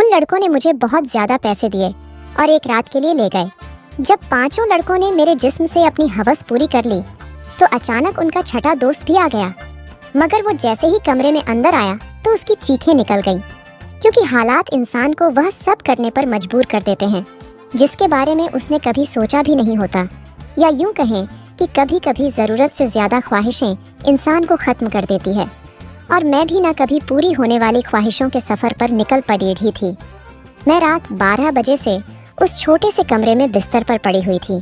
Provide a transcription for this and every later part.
उन लड़कों ने मुझे बहुत ज्यादा पैसे दिए और एक रात के लिए ले गए। जब पांचों लड़कों ने मेरे जिस्म से अपनी हवस पूरी कर ली तो अचानक उनका छठा दोस्त भी आ गया, मगर वो जैसे ही कमरे में अंदर आया तो उसकी चीखें निकल गईं, क्योंकि हालात इंसान को वह सब करने पर मजबूर कर देते हैं जिसके बारे में उसने कभी सोचा भी नहीं होता, या यूं कहें कि कभी कभी ज़रूरत से ज़्यादा ख्वाहिशें इंसान को ख़त्म कर देती है। और मैं भी ना कभी पूरी होने वाली ख्वाहिशों के सफ़र पर निकल पड़ी ही थी। मैं रात 12 बजे से उस छोटे से कमरे में बिस्तर पर पड़ी हुई थी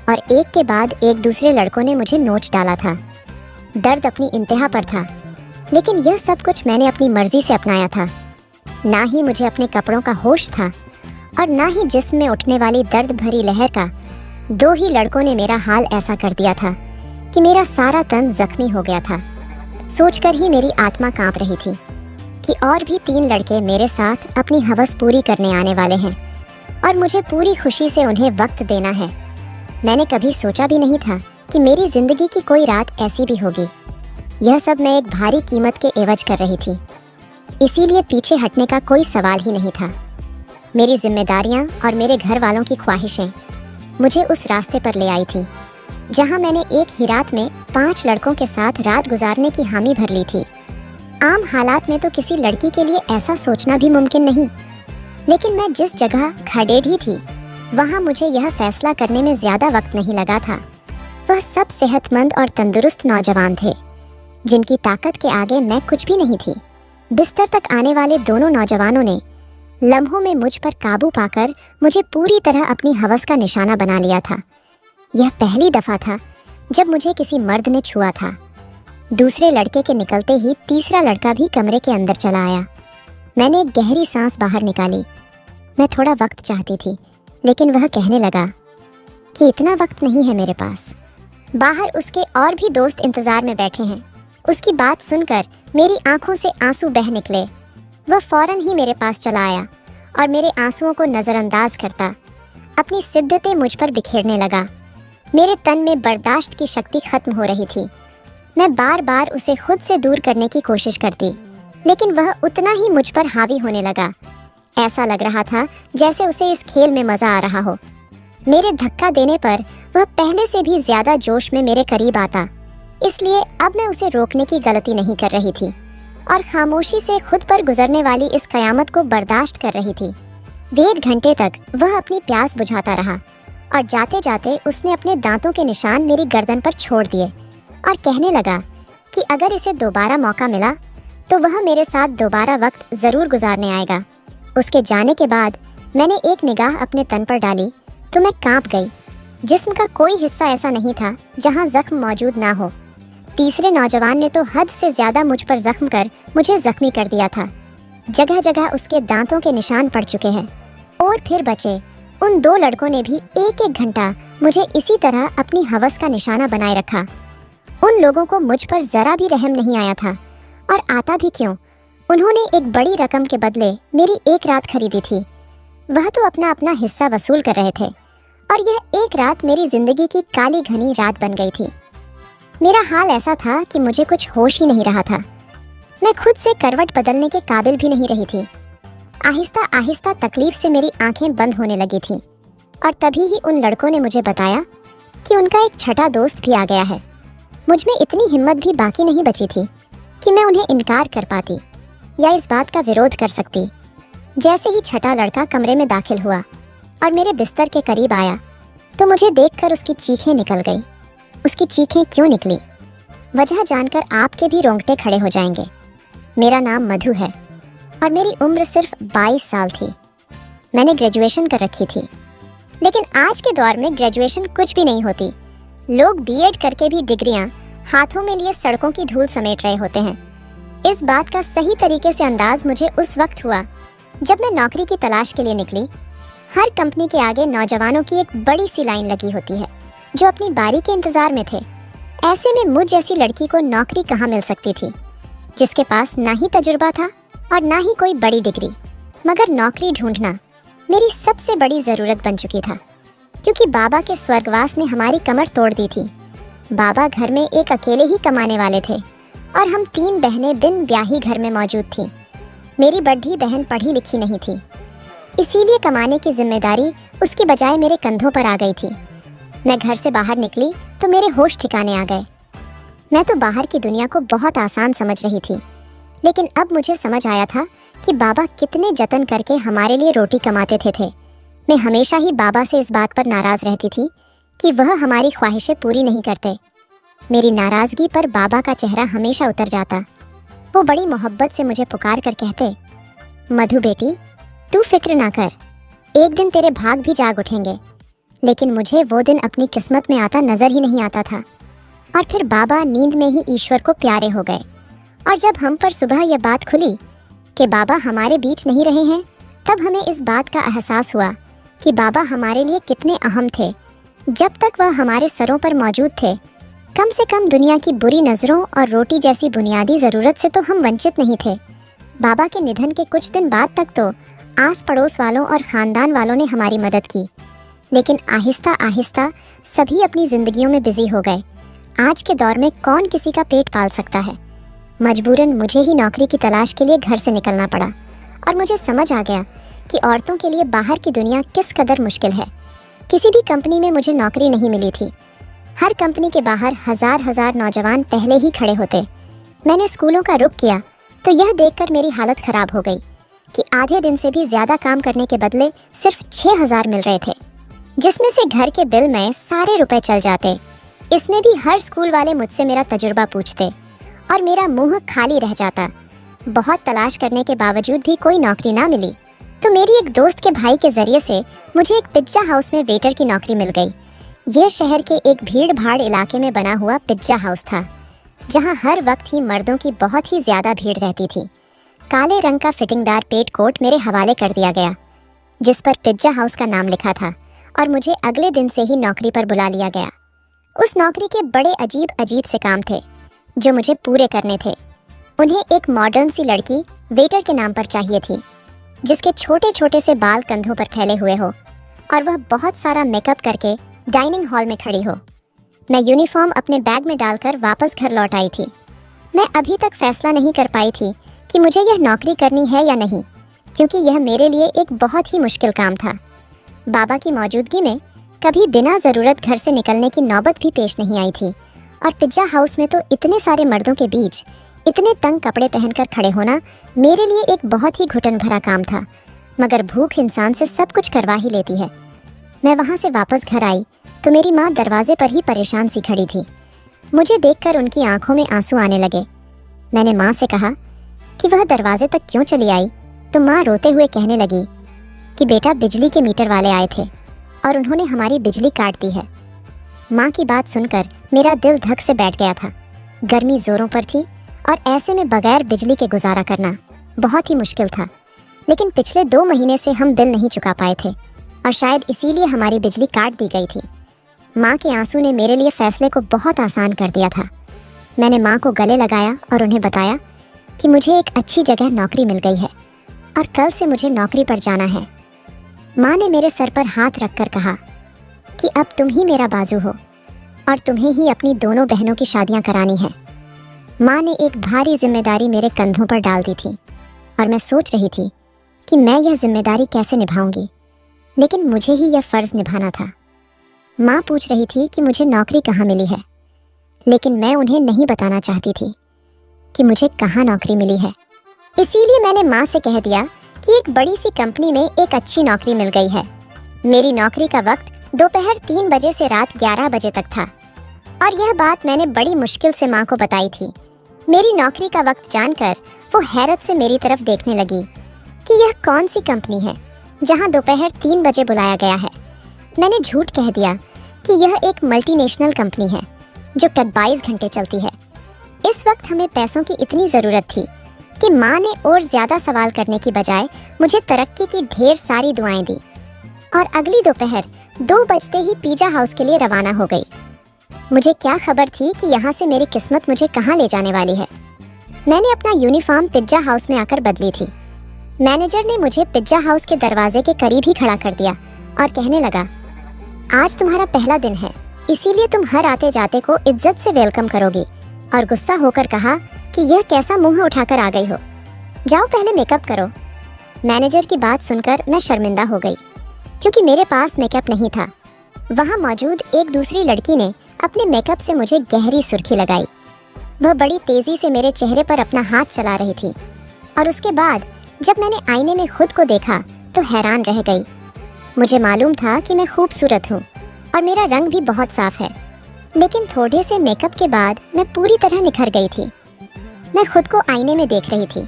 और एक के बाद एक दूसरे लड़कों ने मुझे नोच डाला था। दर्द अपनी इंतहा पर था, लेकिन यह सब कुछ मैंने अपनी मर्जी से अपनाया था। ना ही मुझे अपने कपड़ों का होश था और ना ही जिस्म में उठने वाली दर्द भरी लहर का। दो ही लड़कों ने मेरा हाल ऐसा कर दिया था कि मेरा सारा तन जख्मी हो गया था। सोचकर ही मेरी आत्मा कांप रही थी कि और भी 3 लड़के मेरे साथ अपनी हवस पूरी करने आने वाले हैं और मुझे पूरी खुशी से उन्हें वक्त देना है। मैंने कभी सोचा भी नहीं था कि मेरी जिंदगी की कोई रात ऐसी भी होगी। यह सब मैं एक भारी कीमत के एवज कर रही थी, इसीलिए पीछे हटने का कोई सवाल ही नहीं था। मेरी जिम्मेदारियां और मेरे घर वालों की ख्वाहिशें मुझे उस रास्ते पर ले आई थी जहां मैंने एक ही रात में 5 लड़कों के साथ रात गुजारने की हामी भर ली थी। आम हालात में तो किसी लड़की के लिए ऐसा सोचना भी मुमकिन नहीं, लेकिन मैं जिस जगह खड़ेढ़ी थी वहां मुझे यह फैसला करने में ज़्यादा वक्त नहीं लगा था। वह सब सेहतमंद और तंदुरुस्त नौजवान थे जिनकी ताकत के आगे मैं कुछ भी नहीं थी। बिस्तर तक आने वाले दोनों नौजवानों ने लम्हों में मुझ पर काबू पाकर मुझे पूरी तरह अपनी हवस का निशाना बना लिया था। यह पहली दफ़ा था जब मुझे किसी मर्द ने छुआ था। दूसरे लड़के के निकलते ही तीसरा लड़का भी कमरे के अंदर चला आया। मैंने एक गहरी सांस बाहर निकाली। मैं थोड़ा वक्त चाहती थी, लेकिन वह कहने लगा कि इतना वक्त नहीं है मेरे पास। बाहर उसके और भी दोस्त इंतज़ार में बैठे हैं। उसकी बात सुनकर मेरी आंखों से आंसू बह निकले। वह फौरन ही मेरे पास चला आया और मेरे आंसुओं को नज़रअंदाज करता अपनी सिद्धतें मुझ पर बिखेरने लगा। मेरे तन में बर्दाश्त की शक्ति खत्म हो रही थी। मैं बार बार उसे खुद से दूर करने की कोशिश करती, लेकिन वह उतना ही मुझ पर हावी होने लगा। ऐसा लग रहा था जैसे उसे इस खेल में मज़ा आ रहा हो। मेरे धक्का देने पर वह पहले से भी ज़्यादा जोश में मेरे करीब आता, इसलिए अब मैं उसे रोकने की गलती नहीं कर रही थी और खामोशी से खुद पर गुजरने वाली इस कयामत को बर्दाश्त कर रही थी। 1.5 घंटे तक वह अपनी प्यास बुझाता रहा और जाते जाते उसने अपने दांतों के निशान मेरी गर्दन पर छोड़ दिए और कहने लगा कि अगर इसे दोबारा मौका मिला तो वह मेरे साथ दोबारा वक्त ज़रूर गुजारने आएगा। उसके जाने के बाद मैंने एक निगाह अपने तन पर डाली तो मैं कांप गई। जिस्म का कोई हिस्सा ऐसा नहीं था जहां जख्म मौजूद ना हो। तीसरे नौजवान ने तो हद से ज़्यादा मुझ पर जख्म कर मुझे जख्मी कर दिया था। जगह जगह उसके दांतों के निशान पड़ चुके हैं। और फिर बचे उन 2 लड़कों ने भी 1-1 घंटा मुझे इसी तरह अपनी हवस का निशाना बनाए रखा। उन लोगों को मुझ पर ज़रा भी रहम नहीं आया था, और आता भी क्यों। उन्होंने एक बड़ी रकम के बदले मेरी एक रात खरीदी थी। वह तो अपना अपना हिस्सा वसूल कर रहे थे और यह एक रात मेरी ज़िंदगी की काली घनी रात बन गई थी। मेरा हाल ऐसा था कि मुझे कुछ होश ही नहीं रहा था। मैं खुद से करवट बदलने के काबिल भी नहीं रही थी। आहिस्ता आहिस्ता तकलीफ से मेरी आंखें बंद होने लगी थी और तभी ही उन लड़कों ने मुझे बताया कि उनका एक छठा दोस्त भी आ गया है। मुझ में इतनी हिम्मत भी बाकी नहीं बची थी कि मैं उन्हें इनकार कर पाती या इस बात का विरोध कर सकती। जैसे ही छठा लड़का कमरे में दाखिल हुआ और मेरे बिस्तर के करीब आया तो मुझे देखकर उसकी चीखें निकल गई। उसकी चीखें क्यों निकली, वजह जानकर आपके भी रोंगटे खड़े हो जाएंगे। मेरा नाम मधु है और मेरी उम्र सिर्फ 22 साल थी। मैंने ग्रेजुएशन कर रखी थी, लेकिन आज के दौर में ग्रेजुएशन कुछ भी नहीं होती। लोग बीएड करके भी डिग्रियां हाथों में लिए सड़कों की धूल समेट रहे होते हैं। इस बात का सही तरीके से अंदाज मुझे उस वक्त हुआ जब मैं नौकरी की तलाश के लिए निकली। हर कंपनी के आगे नौजवानों की एक बड़ी सी लाइन लगी होती है जो अपनी बारी के इंतज़ार में थे। ऐसे में मुझ जैसी लड़की को नौकरी कहाँ मिल सकती थी, जिसके पास ना ही तजुर्बा था और ना ही कोई बड़ी डिग्री। मगर नौकरी ढूंढना मेरी सबसे बड़ी ज़रूरत बन चुकी था, क्योंकि बाबा के स्वर्गवास ने हमारी कमर तोड़ दी थी। बाबा घर में एक अकेले ही कमाने वाले थे और हम 3 बहनें बिन ब्याही घर में मौजूद थीं। मेरी बड़ी बहन पढ़ी लिखी नहीं थी इसीलिए कमाने की जिम्मेदारी उसकी बजाय मेरे कंधों पर आ गई थी। मैं घर से बाहर निकली तो मेरे होश ठिकाने आ गए। मैं तो बाहर की दुनिया को बहुत आसान समझ रही थी, लेकिन अब मुझे समझ आया था कि बाबा कितने जतन करके हमारे लिए रोटी कमाते थे। मैं हमेशा ही बाबा से इस बात पर नाराज़ रहती थी कि वह हमारी ख्वाहिशें पूरी नहीं करते। मेरी नाराज़गी पर बाबा का चेहरा हमेशा उतर जाता। वो बड़ी मोहब्बत से मुझे पुकार कर कहते, मधु बेटी, तू फिक्र ना कर, एक दिन तेरे भाग भी जाग उठेंगे। लेकिन मुझे वो दिन अपनी किस्मत में आता नज़र ही नहीं आता था। और फिर बाबा नींद में ही ईश्वर को प्यारे हो गए। और जब हम पर सुबह यह बात खुली कि बाबा हमारे बीच नहीं रहे हैं, तब हमें इस बात का एहसास हुआ कि बाबा हमारे लिए कितने अहम थे। जब तक वह हमारे सरों पर मौजूद थे, कम से कम दुनिया की बुरी नज़रों और रोटी जैसी बुनियादी ज़रूरत से तो हम वंचित नहीं थे। बाबा के निधन के कुछ दिन बाद तक तो आस पड़ोस वालों और ख़ानदान वालों ने हमारी मदद की, लेकिन आहिस्ता आहिस्ता सभी अपनी ज़िंदगियों में बिजी हो गए। आज के दौर में कौन किसी का पेट पाल सकता है। मजबूरन मुझे ही नौकरी की तलाश के लिए घर से निकलना पड़ा और मुझे समझ आ गया कि औरतों के लिए बाहर की दुनिया किस कदर मुश्किल है। किसी भी कंपनी में मुझे नौकरी नहीं मिली थी। हर कंपनी के बाहर हजार हजार नौजवान पहले ही खड़े होते। मैंने स्कूलों का रुख किया तो यह देखकर मेरी हालत ख़राब हो गई कि आधे दिन से भी ज़्यादा काम करने के बदले सिर्फ 6,000 मिल रहे थे, जिसमें से घर के बिल में सारे रुपए चल जाते। इसमें भी हर स्कूल वाले मुझसे मेरा तजुर्बा पूछते और मेरा मुंह खाली रह जाता। बहुत तलाश करने के बावजूद भी कोई नौकरी ना मिली तो मेरी एक दोस्त के भाई के ज़रिए से मुझे एक पिज्ज़ा हाउस में वेटर की नौकरी मिल गई। यह शहर के एक भीड़ भाड़ इलाके में बना हुआ पिज्ज़ा हाउस था, जहां हर वक्त ही मर्दों की बहुत ही ज़्यादा भीड़ रहती थी। काले रंग का फिटिंगदार पेट कोट मेरे हवाले कर दिया गया, जिस पर पिज्ज़ा हाउस का नाम लिखा था, और मुझे अगले दिन से ही नौकरी पर बुला लिया गया। उस नौकरी के बड़े अजीब अजीब से काम थे जो मुझे पूरे करने थे। उन्हें एक मॉडर्न सी लड़की वेटर के नाम पर चाहिए थी, जिसके छोटे छोटे से बाल कंधों पर फैले हुए हो और वह बहुत सारा मेकअप करके डाइनिंग हॉल में खड़ी हो। मैं यूनिफॉर्म अपने बैग में डालकर वापस घर लौट आई थी। मैं अभी तक फैसला नहीं कर पाई थी कि मुझे यह नौकरी करनी है या नहीं, क्योंकि यह मेरे लिए एक बहुत ही मुश्किल काम था। बाबा की मौजूदगी में कभी बिना ज़रूरत घर से निकलने की नौबत भी पेश नहीं आई थी, और पिज्ज़ा हाउस में तो इतने सारे मर्दों के बीच इतने तंग कपड़े पहनकर खड़े होना मेरे लिए एक बहुत ही घुटन भरा काम था। मगर भूख इंसान से सब कुछ करवा ही लेती है। मैं वहाँ से वापस घर आई तो मेरी माँ दरवाजे पर ही परेशान सी खड़ी थी। मुझे देखकर उनकी आंखों में आंसू आने लगे। मैंने माँ से कहा कि वह दरवाजे तक क्यों चली आई, तो माँ रोते हुए कहने लगी कि बेटा, बिजली के मीटर वाले आए थे और उन्होंने हमारी बिजली काट दी है। माँ की बात सुनकर मेरा दिल धक से बैठ गया था। गर्मी ज़ोरों पर थी और ऐसे में बगैर बिजली के गुजारा करना बहुत ही मुश्किल था। लेकिन पिछले 2 महीने से हम बिल नहीं चुका पाए थे और शायद इसीलिए हमारी बिजली काट दी गई थी। माँ के आंसू ने मेरे लिए फ़ैसले को बहुत आसान कर दिया था। मैंने माँ को गले लगाया और उन्हें बताया कि मुझे एक अच्छी जगह नौकरी मिल गई है और कल से मुझे नौकरी पर जाना है। माँ ने मेरे सर पर हाथ रखकर कहा कि अब तुम ही मेरा बाजू हो और तुम्हें ही अपनी दोनों बहनों की शादियाँ करानी है। माँ ने एक भारी जिम्मेदारी मेरे कंधों पर डाल दी थी और मैं सोच रही थी कि मैं यह जिम्मेदारी कैसे निभाऊंगी, लेकिन मुझे ही यह फ़र्ज़ निभाना था। माँ पूछ रही थी कि मुझे नौकरी कहाँ मिली है, लेकिन मैं उन्हें नहीं बताना चाहती थी कि मुझे कहाँ नौकरी मिली है। इसीलिए मैंने माँ से कह दिया कि एक बड़ी सी कंपनी में एक अच्छी नौकरी मिल गई है। मेरी नौकरी का वक्त दोपहर 3 बजे से रात 11 बजे तक था और यह बात मैंने बड़ी मुश्किल से माँ को बताई थी। मेरी नौकरी का वक्त जानकर वो हैरत से मेरी तरफ देखने लगी कि यह कौन सी कंपनी है जहाँ दोपहर 3 बजे बुलाया गया है। मैंने झूठ कह दिया कि यह एक मल्टीनेशनल कंपनी है जो 22 घंटे चलती है। इस वक्त हमें पैसों की इतनी ज़रूरत थी कि माँ ने और ज़्यादा सवाल करने की बजाय मुझे तरक्की की ढेर सारी दुआएं दी और अगली दोपहर 2 बजते ही पिज़्ज़ा हाउस के लिए रवाना हो गई। मुझे क्या खबर थी कि यहाँ से मेरी किस्मत मुझे कहाँ ले जाने वाली है। मैंने अपना यूनिफॉर्म पिज़्ज़ा हाउस में आकर बदली थी। मैनेजर ने मुझे पिज़्ज़ा हाउस के दरवाजे के करीब ही खड़ा कर दिया और कहने लगा, आज तुम्हारा पहला दिन है, इसीलिए तुम हर आते जाते को इज्जत से वेलकम करोगी। और गुस्सा होकर कहा कि यह कैसा मुंह उठाकर आ गई हो, जाओ पहले मेकअप करो। मैनेजर की बात सुनकर मैं शर्मिंदा हो गई क्योंकि मेरे पास मेकअप नहीं था। वहाँ मौजूद एक दूसरी लड़की ने अपने मेकअप से मुझे गहरी सुर्खी लगाई। वह बड़ी तेज़ी से मेरे चेहरे पर अपना हाथ चला रही थी और उसके बाद जब मैंने आईने में खुद को देखा तो हैरान रह गई। मुझे मालूम था कि मैं खूबसूरत हूँ और मेरा रंग भी बहुत साफ है, लेकिन थोड़े से मेकअप के बाद मैं पूरी तरह निखर गई थी। मैं खुद को आईने में देख रही थी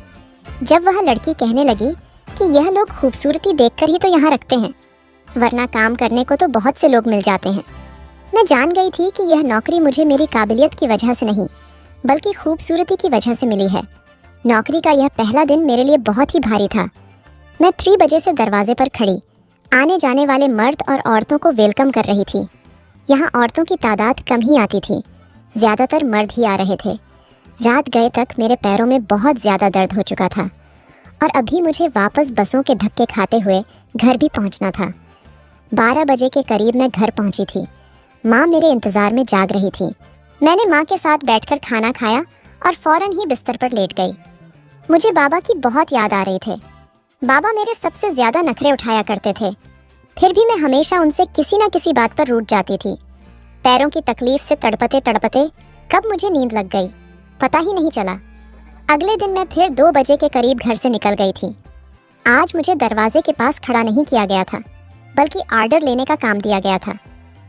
जब वह लड़की कहने लगी कि यह लोग खूबसूरती देखकर ही तो यहाँ रखते हैं, वरना काम करने को तो बहुत से लोग मिल जाते हैं। मैं जान गई थी कि यह नौकरी मुझे मेरी काबिलियत की वजह से नहीं बल्कि खूबसूरती की वजह से मिली है। नौकरी का यह पहला दिन मेरे लिए बहुत ही भारी था। मैं 3 बजे से दरवाजे पर खड़ी आने जाने वाले मर्द और औरतों को वेलकम कर रही थी। यहाँ औरतों की तादाद कम ही आती थी, ज़्यादातर मर्द ही आ रहे थे। रात गए तक मेरे पैरों में बहुत ज़्यादा दर्द हो चुका था और अभी मुझे वापस बसों के धक्के खाते हुए घर भी पहुँचना था। 12 बजे के करीब मैं घर पहुँची थी। माँ मेरे इंतज़ार में जाग रही थी। मैंने माँ के साथ बैठकर खाना खाया और फ़ौरन ही बिस्तर पर लेट गई। मुझे बाबा की बहुत याद आ रही थे। बाबा मेरे सबसे ज़्यादा नखरे उठाया करते थे, फिर भी मैं हमेशा उनसे किसी न किसी बात पर रूठ जाती थी। पैरों की तकलीफ से तड़पते तड़पते कब मुझे नींद लग गई पता ही नहीं चला। अगले दिन मैं फिर 2 बजे के करीब घर से निकल गई थी। आज मुझे दरवाजे के पास खड़ा नहीं किया गया था बल्कि ऑर्डर लेने का काम दिया गया था।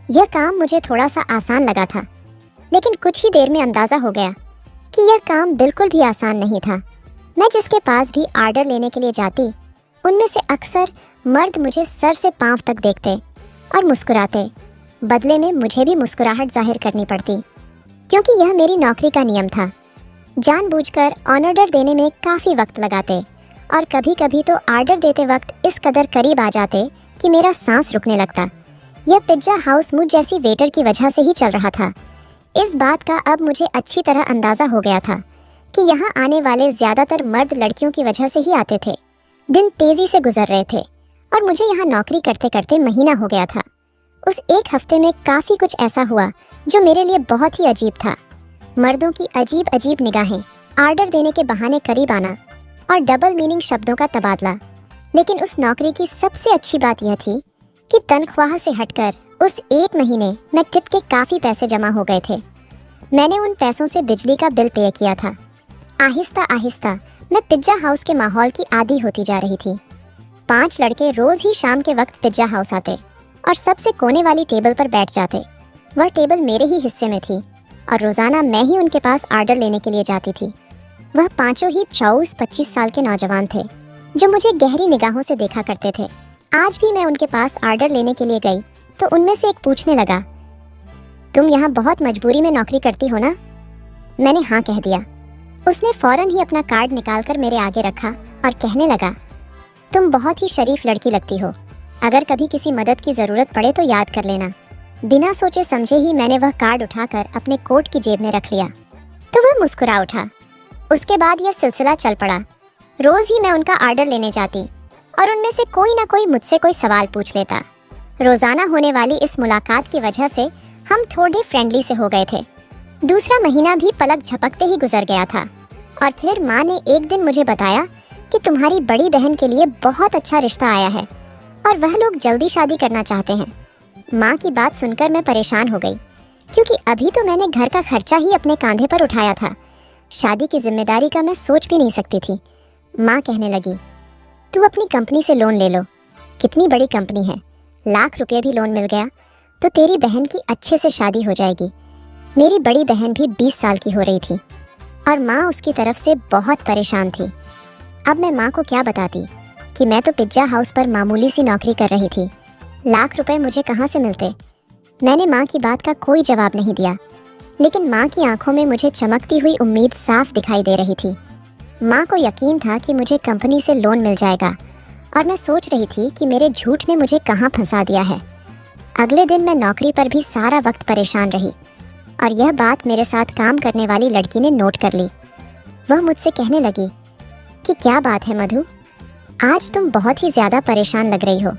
यह काम मुझे थोड़ा सा आसान लगा था, लेकिन कुछ ही देर में अंदाज़ा हो गया कि यह काम बिल्कुल भी आसान नहीं था। मैं जिसके पास भी ऑर्डर लेने के लिए जाती, उनमें से अक्सर मर्द मुझे सर से पांव तक देखते और मुस्कुराते। बदले में मुझे भी मुस्कुराहट जाहिर करनी पड़ती, क्योंकि यह मेरी नौकरी का नियम था। जानबूझकर ऑर्डर देने में काफ़ी वक्त लगाते और कभी कभी तो ऑर्डर देते वक्त इस कदर करीब आ जाते कि मेरा सांस रुकने लगता। यह पिज्ज़ा हाउस मुझ जैसी वेटर की वजह से ही चल रहा था। इस बात का अब मुझे अच्छी तरह अंदाज़ा हो गया था कि यहाँ आने वाले ज़्यादातर मर्द लड़कियों की वजह से ही आते थे। दिन तेज़ी से गुजर रहे थे और मुझे यहाँ नौकरी करते करते महीना हो गया था। उस एक हफ्ते में काफ़ी कुछ ऐसा हुआ जो मेरे लिए बहुत ही अजीब था। मर्दों की अजीब अजीब निगाहें, ऑर्डर देने के बहाने करीब आना और डबल मीनिंग शब्दों का तबादला। लेकिन उस नौकरी की सबसे अच्छी बात यह थी कि तनख्वाह से हटकर उस एक महीने में टिप के काफ़ी पैसे जमा हो गए थे। मैंने उन पैसों से बिजली का बिल पे किया था। आहिस्ता आहिस्ता मैं पिज्ज़ा हाउस के माहौल की आदी होती जा रही थी। 5 लड़के रोज़ ही शाम के वक्त पिज्ज़ा हाउस आते और सबसे कोने वाली टेबल पर बैठ जाते। वह टेबल मेरे ही हिस्से में थी और रोज़ाना मैं ही उनके पास ऑर्डर लेने के लिए जाती थी। वह पांचों ही 24-25 साल के नौजवान थे जो मुझे गहरी निगाहों से देखा करते थे। आज भी मैं उनके पास ऑर्डर लेने के लिए गई तो उनमें से एक पूछने लगा, तुम यहाँ बहुत मजबूरी में नौकरी करती हो ना? मैंने हाँ कह दिया। उसने फ़ौरन ही अपना कार्ड निकालकर मेरे आगे रखा और कहने लगा, तुम बहुत ही शरीफ लड़की लगती हो। अगर कभी किसी मदद की ज़रूरत पड़े तो याद कर लेना। बिना सोचे समझे ही मैंने वह कार्ड उठाकर अपने कोट की जेब में रख लिया तो वह मुस्कुरा उठा। उसके बाद यह सिलसिला चल पड़ा। रोज़ ही मैं उनका ऑर्डर लेने जाती और उनमें से कोई ना कोई मुझसे कोई सवाल पूछ लेता। रोज़ाना होने वाली इस मुलाकात की वजह से हम थोड़े फ्रेंडली से हो गए थे। दूसरा महीना भी पलक झपकते ही गुजर गया था और फिर माँ ने एक दिन मुझे बताया कि तुम्हारी बड़ी बहन के लिए बहुत अच्छा रिश्ता आया है और वह लोग जल्दी शादी करना चाहते हैं। माँ की बात सुनकर मैं परेशान हो गई, क्योंकि अभी तो मैंने घर का खर्चा ही अपने कांधे पर उठाया था। शादी की जिम्मेदारी का मैं सोच भी नहीं सकती थी। माँ कहने लगी, तू अपनी कंपनी से लोन ले लो। कितनी बड़ी कंपनी है, लाख रुपये भी लोन मिल गया तो तेरी बहन की अच्छे से शादी हो जाएगी। मेरी बड़ी बहन भी 20 साल की हो रही थी और माँ उसकी तरफ से बहुत परेशान थी। अब मैं माँ को क्या बताती कि मैं तो पिज्ज़ा हाउस पर मामूली सी नौकरी कर रही थी, लाख रुपए मुझे कहाँ से मिलते। मैंने माँ की बात का कोई जवाब नहीं दिया, लेकिन माँ की आंखों में मुझे चमकती हुई उम्मीद साफ दिखाई दे रही थी। माँ को यकीन था कि मुझे कंपनी से लोन मिल जाएगा और मैं सोच रही थी कि मेरे झूठ ने मुझे कहाँ फंसा दिया है। अगले दिन मैं नौकरी पर भी सारा वक्त परेशान रही और यह बात मेरे साथ काम करने वाली लड़की ने नोट कर ली। वह मुझसे कहने लगी कि क्या बात है मधु, आज तुम बहुत ही ज़्यादा परेशान लग रही हो।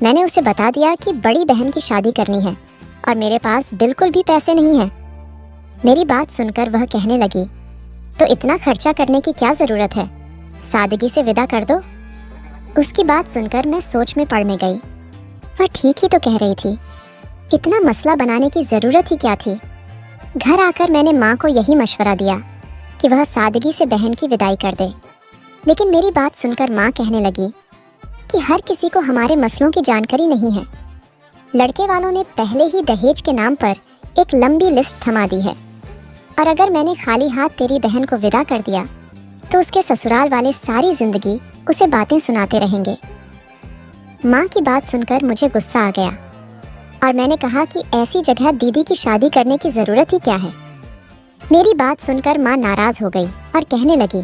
मैंने उसे बता दिया कि बड़ी बहन की शादी करनी है और मेरे पास बिल्कुल भी पैसे नहीं हैं। मेरी बात सुनकर वह कहने लगी, तो इतना खर्चा करने की क्या ज़रूरत है, सादगी से विदा कर दो। उसकी बात सुनकर मैं सोच में पड़ में गई। वह ठीक ही तो कह रही थी। इतना मसला बनाने की ज़रूरत ही क्या थी। घर आकर मैंने माँ को यही मशवरा दिया कि वह सादगी से बहन की विदाई कर दे। लेकिन मेरी बात सुनकर माँ कहने लगी कि हर किसी को हमारे मसलों की जानकारी नहीं है। लड़के वालों ने पहले ही दहेज के नाम पर एक लंबी लिस्ट थमा दी है, और अगर मैंने खाली हाथ तेरी बहन को विदा कर दिया तो उसके ससुराल वाले सारी जिंदगी उसे बातें सुनाते रहेंगे। माँ की बात सुनकर मुझे गुस्सा आ गया और मैंने कहा कि ऐसी जगह दीदी की शादी करने की ज़रूरत ही क्या है। मेरी बात सुनकर माँ नाराज़ हो गई और कहने लगी,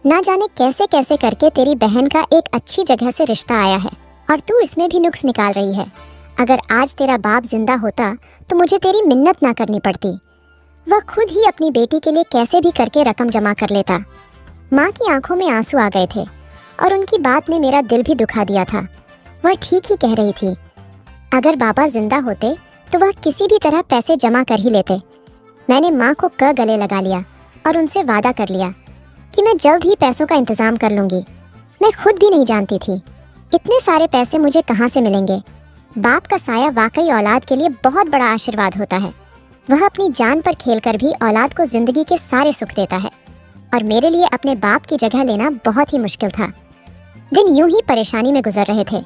ना जाने कैसे कैसे करके तेरी बहन का एक अच्छी जगह से रिश्ता आया है और तू इसमें भी नुक्स निकाल रही है। अगर आज तेरा बाप जिंदा होता तो मुझे तेरी मिन्नत ना करनी पड़ती। वह खुद ही अपनी बेटी के लिए कैसे भी करके रकम जमा कर लेता। माँ की आंखों में आंसू आ गए थे और उनकी बात ने मेरा दिल भी दुखा दिया था। वह ठीक ही कह रही थी। अगर बाबा जिंदा होते तो वह किसी भी तरह पैसे जमा कर ही लेते। मैंने माँ को गले लगा लिया और उनसे वादा कर लिया कि मैं जल्द ही पैसों का इंतज़ाम कर लूँगी। मैं खुद भी नहीं जानती थी इतने सारे पैसे मुझे कहाँ से मिलेंगे। बाप का साया वाकई औलाद के लिए बहुत बड़ा आशीर्वाद होता है। वह अपनी जान पर खेलकर भी औलाद को जिंदगी के सारे सुख देता है, और मेरे लिए अपने बाप की जगह लेना बहुत ही मुश्किल था। दिन यूं ही परेशानी में गुजर रहे थे।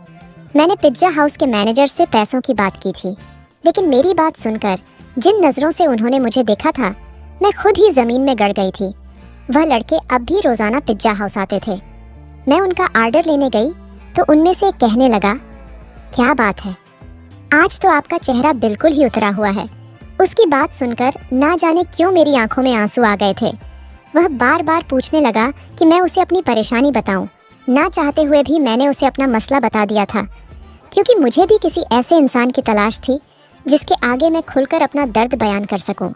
मैंने पिज्जा हाउस के मैनेजर से पैसों की बात की थी, लेकिन मेरी बात सुनकर जिन नज़रों से उन्होंने मुझे देखा था, मैं खुद ही ज़मीन में गड़ गई थी। वह लड़के अब भी रोज़ाना पिज्जा हाउस आते थे। मैं उनका आर्डर लेने गई तो उनमें से एक कहने लगा, क्या बात है, आज तो आपका चेहरा बिल्कुल ही उतरा हुआ है। उसकी बात सुनकर ना जाने क्यों मेरी आंखों में आंसू आ गए थे। वह बार बार पूछने लगा कि मैं उसे अपनी परेशानी बताऊं। ना चाहते हुए भी मैंने उसे अपना मसला बता दिया था, क्योंकि मुझे भी किसी ऐसे इंसान की तलाश थी जिसके आगे मैं खुलकर अपना दर्द बयान कर सकूं।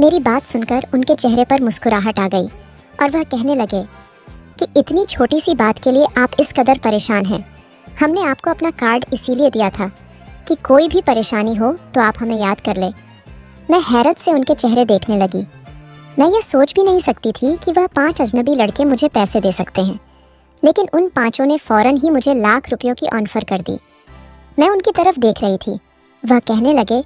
मेरी बात सुनकर उनके चेहरे पर मुस्कुराहट आ गई और वह कहने लगे कि इतनी छोटी सी बात के लिए आप इस कदर परेशान हैं। हमने आपको अपना कार्ड इसीलिए दिया था कि कोई भी परेशानी हो तो आप हमें याद कर ले। मैं हैरत से उनके चेहरे देखने लगी। मैं यह सोच भी नहीं सकती थी कि वह 5 अजनबी लड़के मुझे पैसे दे सकते हैं, लेकिन उन पांचों ने फ़ौरन ही मुझे लाख रुपयों की ऑफर कर दी। मैं उनकी तरफ देख रही थी। वह कहने लगे,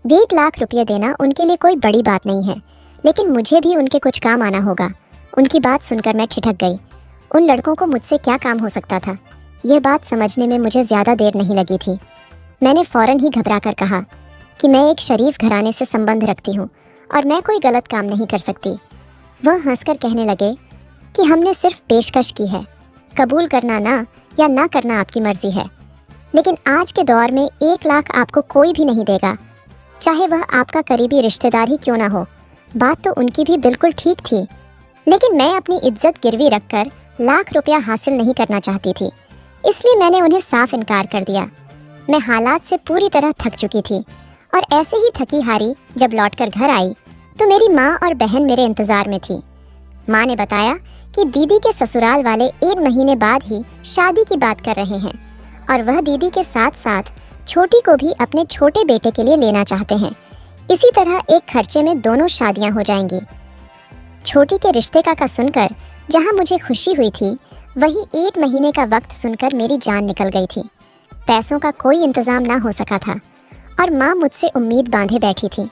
1 लाख रुपये देना उनके लिए कोई बड़ी बात नहीं है, लेकिन मुझे भी उनके कुछ काम आना होगा। उनकी बात सुनकर मैं ठिठक गई। उन लड़कों को मुझसे क्या काम हो सकता था, यह बात समझने में मुझे ज़्यादा देर नहीं लगी थी। मैंने फ़ौरन ही घबरा कर कहा कि मैं एक शरीफ घराने से संबंध रखती हूँ और मैं कोई गलत काम नहीं कर सकती। वह हंसकर कहने लगे कि हमने सिर्फ पेशकश की है, कबूल करना या ना करना आपकी मर्जी है, लेकिन आज के दौर में 1 लाख आपको कोई भी नहीं देगा, चाहे वह आपका करीबी रिश्तेदार ही क्यों ना हो। बात तो उनकी भी बिल्कुल ठीक थी, लेकिन मैं अपनी इज्जत गिरवी रखकर लाख रुपया हासिल नहीं करना चाहती थी, इसलिए मैंने उन्हें साफ इनकार कर दिया। मैं हालात से पूरी तरह थक चुकी थी और ऐसे ही थकी हारी जब लौटकर घर आई तो मेरी माँ और बहन मेरे इंतज़ार में थी। माँ ने बताया कि दीदी के ससुराल वाले 1 महीने बाद ही शादी की बात कर रहे हैं और वह दीदी के साथ साथ छोटी को भी अपने छोटे बेटे के लिए लेना चाहते हैं। इसी तरह एक खर्चे में दोनों शादियाँ हो जाएंगी। छोटी के रिश्ते का सुनकर जहाँ मुझे खुशी हुई थी, वहीं 1 महीने का वक्त सुनकर मेरी जान निकल गई थी। पैसों का कोई इंतज़ाम ना हो सका था और माँ मुझसे उम्मीद बांधे बैठी थी।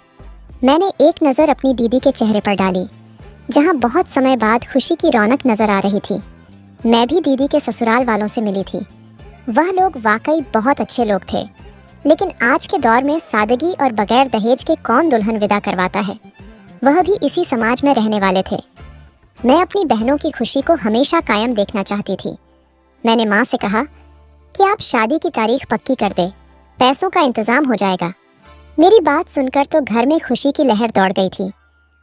मैंने एक नज़र अपनी दीदी के चेहरे पर डाली, जहाँ बहुत समय बाद खुशी की रौनक नज़र आ रही थी। मैं भी दीदी के ससुराल वालों से मिली थी। वह लोग वाकई बहुत अच्छे लोग थे, लेकिन आज के दौर में सादगी और बगैर दहेज के कौन दुल्हन विदा करवाता है, वह भी इसी समाज में रहने वाले थे। मैं अपनी बहनों की खुशी को हमेशा कायम देखना चाहती थी। मैंने माँ से कहा कि आप शादी की तारीख पक्की कर दे, पैसों का इंतज़ाम हो जाएगा। मेरी बात सुनकर तो घर में खुशी की लहर दौड़ गई थी,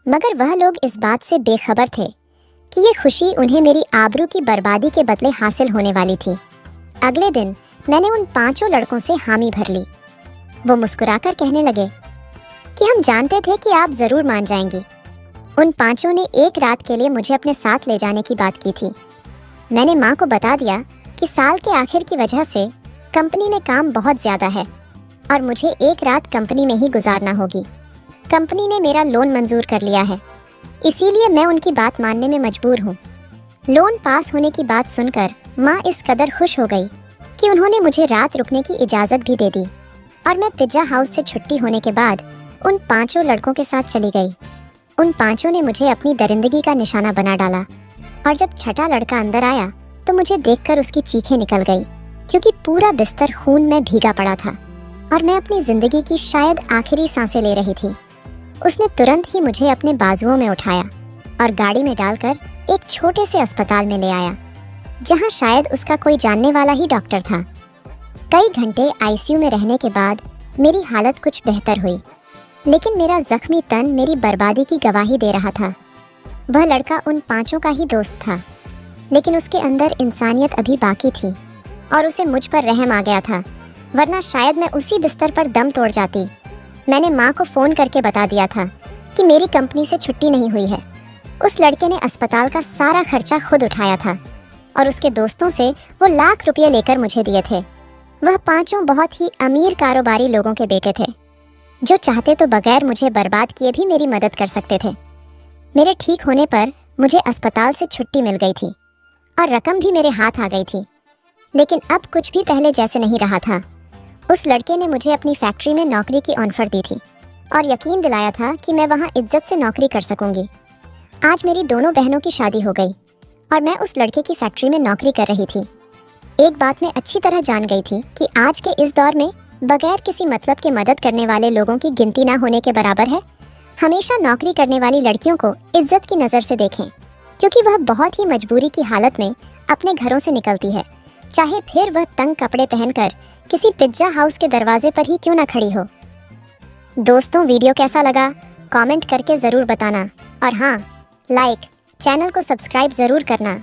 मगर वह लोग इस बात से बेखबर थे कि ये खुशी उन्हें मेरी आबरू की बर्बादी के बदले हासिल होने वाली थी। अगले दिन मैंने उन 5 लड़कों से हामी भर ली। वो मुस्कुराकर कहने लगे कि हम जानते थे कि आप ज़रूर मान जाएंगी। उन 5 ने एक रात के लिए मुझे अपने साथ ले जाने की बात की थी। मैंने माँ को बता दिया कि साल के आखिर की वजह से कंपनी में काम बहुत ज़्यादा है और मुझे एक रात कंपनी में ही गुजारना होगी। कंपनी ने मेरा लोन मंजूर कर लिया है, इसीलिए मैं उनकी बात मानने में मजबूर हूँ। लोन पास होने की बात सुनकर माँ इस कदर खुश हो गई कि उन्होंने मुझे रात रुकने की इजाज़त भी दे दी और मैं पिज्जा हाउस से छुट्टी होने के बाद उन 5 लड़कों के साथ चली गई। उन 5 ने मुझे अपनी दरिंदगी का निशाना बना डाला और जब छठा लड़का अंदर आया तो मुझे देखकर उसकी चीखें निकल गई, क्योंकि पूरा बिस्तर खून में भीगा पड़ा था और मैं अपनी ज़िंदगी की शायद आखिरी सांसें ले रही थी। उसने तुरंत ही मुझे अपने बाजुओं में उठाया और गाड़ी में डालकर एक छोटे से अस्पताल में ले आया, जहां शायद उसका कोई जानने वाला ही डॉक्टर था। कई घंटे आईसीयू में रहने के बाद मेरी हालत कुछ बेहतर हुई, लेकिन मेरा जख्मी तन मेरी बर्बादी की गवाही दे रहा था। वह लड़का उन 5 का ही दोस्त था, लेकिन उसके अंदर इंसानियत अभी बाकी थी और उसे मुझ पर रहम आ गया था, वरना शायद मैं उसी बिस्तर पर दम तोड़ जाती। मैंने माँ को फ़ोन करके बता दिया था कि मेरी कंपनी से छुट्टी नहीं हुई है। उस लड़के ने अस्पताल का सारा खर्चा खुद उठाया था और उसके दोस्तों से वो लाख रुपये लेकर मुझे दिए थे। वह 5 बहुत ही अमीर कारोबारी लोगों के बेटे थे, जो चाहते तो बगैर मुझे बर्बाद किए भी मेरी मदद कर सकते थे। मेरे ठीक होने पर मुझे अस्पताल से छुट्टी मिल गई थी और रकम भी मेरे हाथ आ गई थी, लेकिन अब कुछ भी पहले जैसे नहीं रहा था। उस लड़के ने मुझे अपनी फैक्ट्री में नौकरी की ऑफर दी थी और यकीन दिलाया था कि मैं वहाँ इज्जत से नौकरी कर सकूंगी। आज मेरी दोनों बहनों की शादी हो गई और मैं उस लड़के की फैक्ट्री में नौकरी कर रही थी। एक बात मैं अच्छी तरह जान गई थी कि आज के इस दौर में बगैर किसी मतलब के मदद करने वाले लोगों की गिनती ना होने के बराबर है। हमेशा नौकरी करने वाली लड़कियों को इज्जत की नज़र से देखें, क्योंकि वह बहुत ही मजबूरी की हालत में अपने घरों से निकलती है, चाहे फिर वह तंग कपड़े पहनकर किसी पिज्जा हाउस के दरवाजे पर ही क्यों ना खड़ी हो। दोस्तों, वीडियो कैसा लगा कमेंट करके ज़रूर बताना और हाँ, लाइक, चैनल को सब्सक्राइब ज़रूर करना।